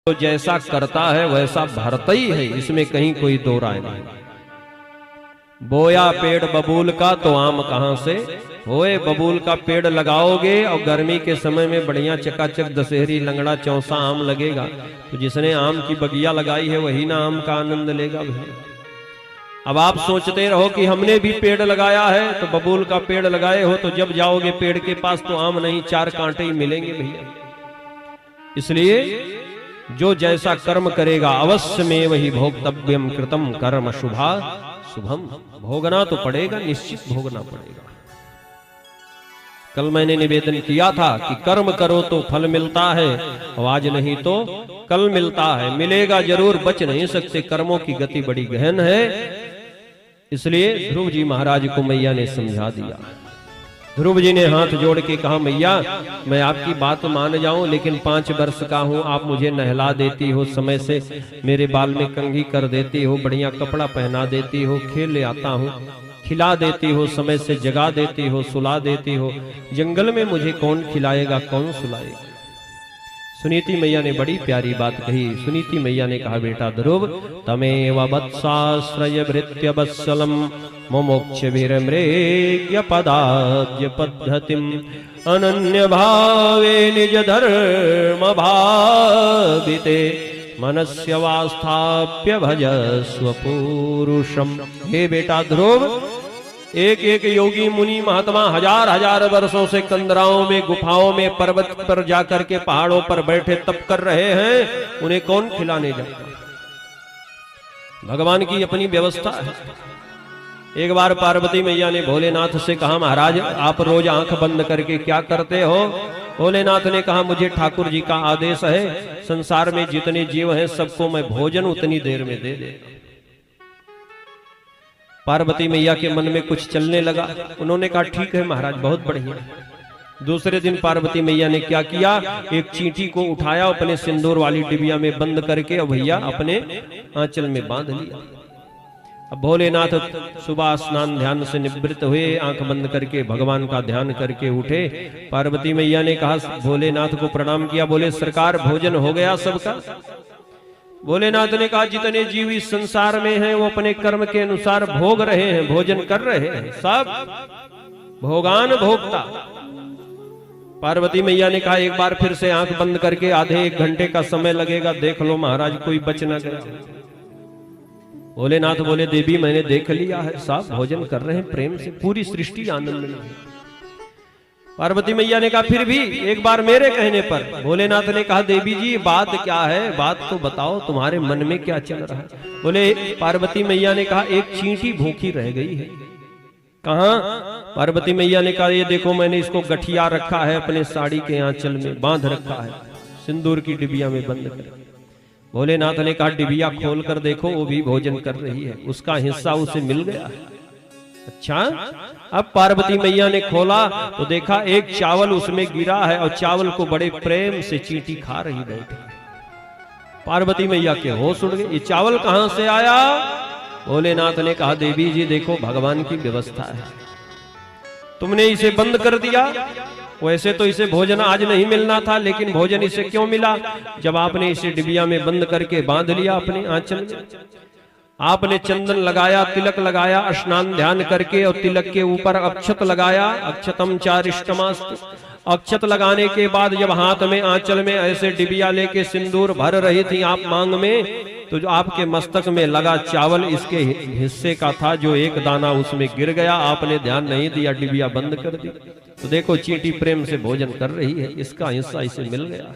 तो जैसा करता है वैसा भरता ही है, इसमें कहीं कोई दो राय नहीं। बोया पेड़ बबूल का तो आम कहां से होए। बबूल का पेड़ लगाओगे और गर्मी के समय में बढ़िया चकाचक दशहरी लंगड़ा चौसा आम लगेगा, तो जिसने आम की बगिया लगाई है वही ना आम का आनंद लेगा भैया। अब आप सोचते रहो कि हमने भी पेड़ लगाया है, तो बबूल का पेड़ लगाए हो तो जब जाओगे पेड़ के पास तो आम नहीं, चार कांटे ही मिलेंगे भैया। इसलिए जो जैसा कर्म करेगा अवश्य में वही भोक्तव्यम कृतम कर्म शुभा शुभम। भोगना तो पड़ेगा, निश्चित भोगना पड़ेगा। कल मैंने निवेदन किया था कि कर्म करो तो फल मिलता है, और आज नहीं तो कल मिलता है। मिलेगा जरूर, बच नहीं सकते, कर्मों की गति बड़ी गहन है। इसलिए ध्रुव जी महाराज को मैया ने समझा दिया। ध्रुव जी ने हाथ जोड़ के कहा, मैया मैं आपकी बात मान जाऊं, लेकिन 5 वर्ष का हूं, आप मुझे नहला देती हो, समय से मेरे बाल में कंघी कर देती हो, बढ़िया कपड़ा पहना देती हो, खेल ले आता हूं, खिला देती हो, समय से जगा देती हो, सुला देती हो। जंगल में मुझे कौन खिलाएगा, कौन सुलाएगा। सुनीति मैया ने बड़ी प्यारी बात कही। सुनीति मैया ने कहा, बेटा ध्रुव तमेव वत्साश्रय भृत्य वत्सलम मोक्ष वीरमृग्य पदाद्य पद्धतिम अनन्य भावे निज धर्म भाविते मनस्य वास्थाप्य भजस्व पुरुषम। हे बेटा ध्रुव, एक एक योगी मुनि महात्मा हजार हजार वर्षों से कंदराओं में, गुफाओं में, पर्वत पर जाकर के पहाड़ों पर बैठे तप कर रहे हैं, उन्हें कौन खिलाने जाता। भगवान की अपनी व्यवस्था है। एक बार पार्वती मैया ने भोलेनाथ से कहा, महाराज आप रोज आंख बंद करके क्या करते हो। भोलेनाथ ने कहा, मुझे ठाकुर जी का आदेश है, संसार में जितने जीव हैं सबको मैं भोजन उतनी देर में दे देता। पार्वती मैया के मन में कुछ चलने लगा। उन्होंने कहा, ठीक है महाराज, बहुत बढ़िया। दूसरे दिन पार्वती मैया ने क्या किया, एक चींटी को उठाया, अपने सिंदूर वाली डिबिया में बंद करके और भैया अपने आंचल में बांध लिया। अब भोलेनाथ सुबह स्नान ध्यान से निवृत्त हुए, आंख बंद करके भगवान का ध्यान करके उठे। पार्वती मैया ने कहा, भोलेनाथ को प्रणाम किया, बोले सरकार भोजन हो गया सबका। भोलेनाथ ने कहा, जितने जीव इस संसार में हैं वो अपने कर्म के अनुसार भोग रहे हैं, भोजन कर रहे हैं, सब भोगान भोगता। पार्वती मैया ने कहा, एक बार फिर से आंख बंद करके आधे 1 घंटे का समय लगेगा, देख लो महाराज कोई बच न गया। भोलेनाथ बोले, देवी मैंने देख लिया है, सब भोजन कर रहे हैं प्रेम से, पूरी सृष्टि आनंद में। पार्वती मैया ने कहा, फिर भी एक बार मेरे कहने पर। भोलेनाथ ने कहा, देवी जी बात क्या है, बात तो बताओ, तुम्हारे मन में क्या चल रहा है। बोले पार्वती मैया ने कहा, एक चींटी भूखी रह गई है। कहां? पार्वती मैया ने कहा, ये देखो मैंने इसको गठिया रखा है, अपने साड़ी के आंचल में बांध रखा है, सिंदूर की डिबिया में बंद कर। भोलेनाथ ने कहा, डिबिया खोल कर देखो, वो भी भोजन कर रही है, उसका हिस्सा उसे मिल गया है। अच्छा, अब पार्वती मैया ने खोला तो देखा एक चावल उसमें गिरा है, और चावल को बड़े प्रेम से चींटी खा रही बैठी। पार्वती मैया के होश उड़ गए, ये चावल कहां से आया। भोलेनाथ ने कहा, देवी जी देखो भगवान की व्यवस्था है, तुमने इसे बंद कर दिया, वैसे तो इसे भोजन आज नहीं मिलना था, लेकिन भोजन इसे क्यों मिला, जब आपने इसे डिबिया में बंद करके बांध लिया अपने आंचल में। आपने चंदन लगाया, तिलक लगाया, स्नान ध्यान करके, और तिलक के ऊपर अक्षत लगाया, अक्षतम चारिष्टमास्तु। अक्षत लगाने के बाद जब हाथ में आंचल में ऐसे डिबिया लेके सिंदूर भर रही थी आप मांग में, तो जो आपके मस्तक में लगा चावल इसके हिस्से का था, जो एक दाना उसमें गिर गया, आपने ध्यान नहीं दिया, डिबिया बंद कर दी। तो देखो चींटी प्रेम से भोजन कर रही है, इसका हिस्सा इसे मिल गया।